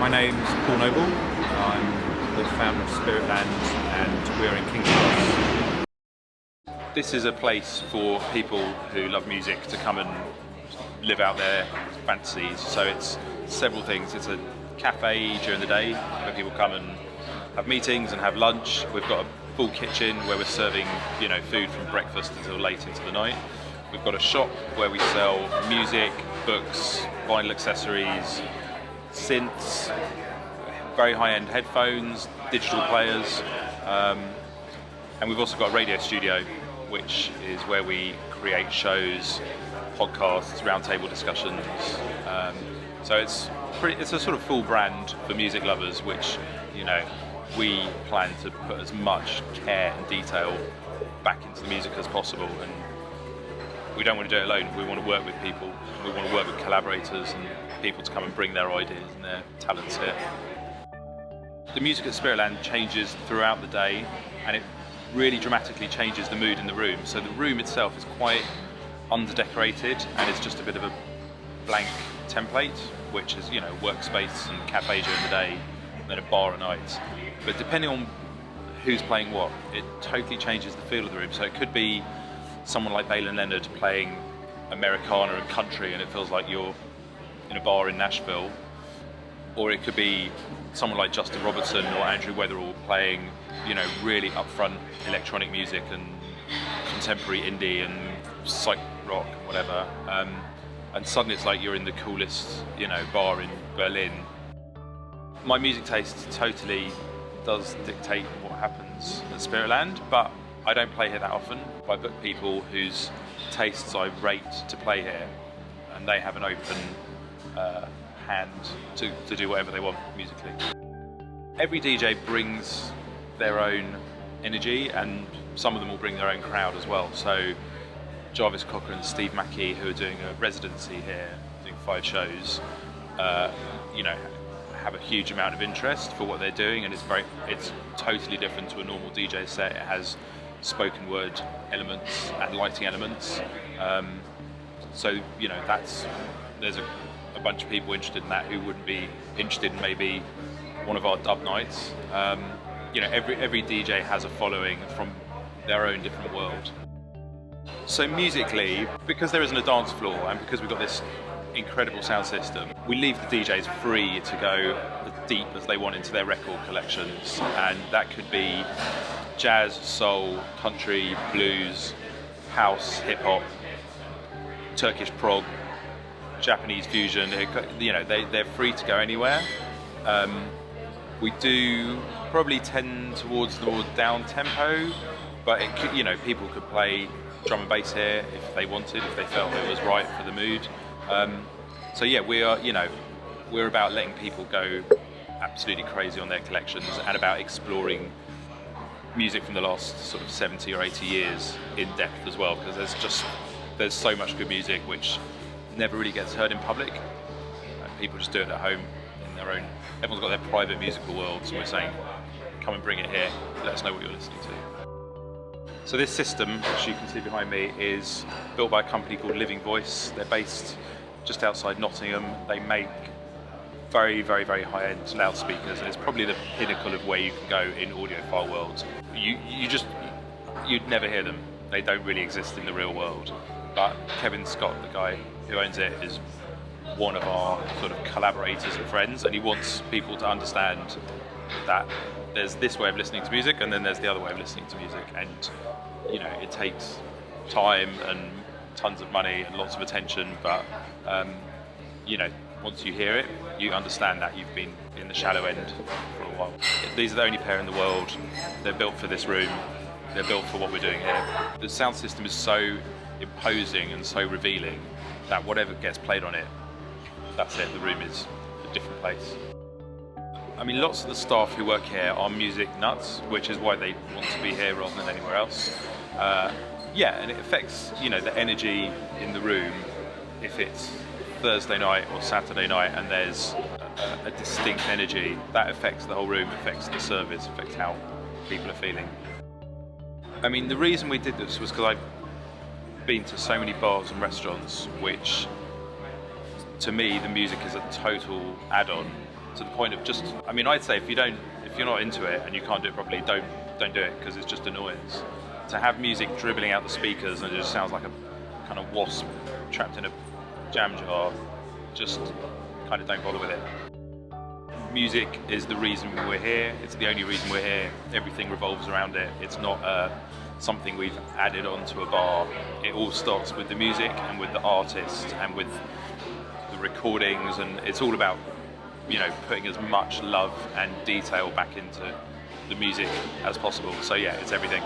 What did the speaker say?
My name's Paul Noble. I'm the founder of Spiritland and we're in King's Cross. This is a place for people who love music to come and live out their fantasies. So it's several things. It's a cafe during the day where people come and have meetings and have lunch. We've got a full kitchen where we're serving, food from breakfast until late into the night. We've got a shop where we sell music, books, vinyl accessories, synths, very high-end headphones, digital players, and we've also got a radio studio, which is where we create shows, podcasts, roundtable discussions. So it's a sort of full brand for music lovers, which we plan to put as much care and detail back into the music as possible. And we don't want to do it alone. We want to work with people. We want to work with collaborators and people to come and bring their ideas and their talents here. The music at Spiritland changes throughout the day, and it really dramatically changes the mood in the room. So the room itself is quite underdecorated, and it's just a bit of a blank template, which is workspace and cafe during the day, and then a bar at night. But depending on who's playing what, it totally changes the feel of the room. So it could be someone like Balin Leonard playing Americana and country, and it feels like you're in a bar in Nashville. Or it could be someone like Justin Robertson or Andrew Weatherall playing, really upfront electronic music and contemporary indie and psych rock, whatever. And suddenly it's like you're in the coolest, bar in Berlin. My music taste totally does dictate what happens at Spiritland, but I don't play here that often. I book people whose tastes I rate to play here, and they have an open hand to do whatever they want musically. Every DJ brings their own energy, and some of them will bring their own crowd as well. So Jarvis Cocker and Steve Mackey, who are doing a residency here, doing 5 shows, have a huge amount of interest for what they're doing, and it's totally different to a normal DJ set. It has spoken word elements and lighting elements. So there's a bunch of people interested in that who wouldn't be interested in maybe one of our dub nights. Every DJ has a following from their own different world. So musically, because there isn't a dance floor and because we've got this incredible sound system, we leave the DJs free to go as deep as they want into their record collections, and that could be jazz, soul, country, blues, house, hip-hop, Turkish prog, Japanese fusion. They're free to go anywhere. We do probably tend towards the more down tempo, but it could, people could play drum and bass here if they wanted, if they felt it was right for the mood. We're about letting people go absolutely crazy on their collections and about exploring music from the last sort of 70 or 80 years in depth as well, because there's so much good music which never really gets heard in public, and people just do it at home in their own. Everyone's got their private musical world, so we're saying, come and bring it here, let us know what you're listening to. So this system, which you can see behind me, is built by a company called Living Voice. They're based just outside Nottingham. They make very, very, very high-end loudspeakers, and it's probably the pinnacle of where you can go in audiophile world. You'd never hear them. They don't really exist in the real world. But Kevin Scott, the guy who owns it, is one of our sort of collaborators and friends, and he wants people to understand that there's this way of listening to music, and then there's the other way of listening to music, and it takes time and tons of money and lots of attention, but once you hear it, you understand that you've been in the shallow end for a while. These are the only pair in the world. They're built for this room. They're built for what we're doing here. The sound system is so imposing and so revealing that whatever gets played on it, that's it. The room is a different place. I mean, lots of the staff who work here are music nuts, which is why they want to be here rather than anywhere else. And it affects, the energy in the room. If it's Thursday night or Saturday night and there's a distinct energy, that affects the whole room, affects the service, affects how people are feeling. I mean, the reason we did this was because I've been to so many bars and restaurants which, to me, the music is a total add-on to the point of just, I mean, I'd say if you're not into it and you can't do it properly, don't do it, because it's just annoyance. To have music dribbling out the speakers and it just sounds like a kind of wasp trapped in a jam jar, just kind of don't bother with it. Music is the reason we're here. It's the only reason we're here. Everything revolves around it. It's not something we've added onto a bar. It all starts with the music and with the artist and with the recordings, and it's all about, you know, putting as much love and detail back into the music as possible. So yeah, it's everything.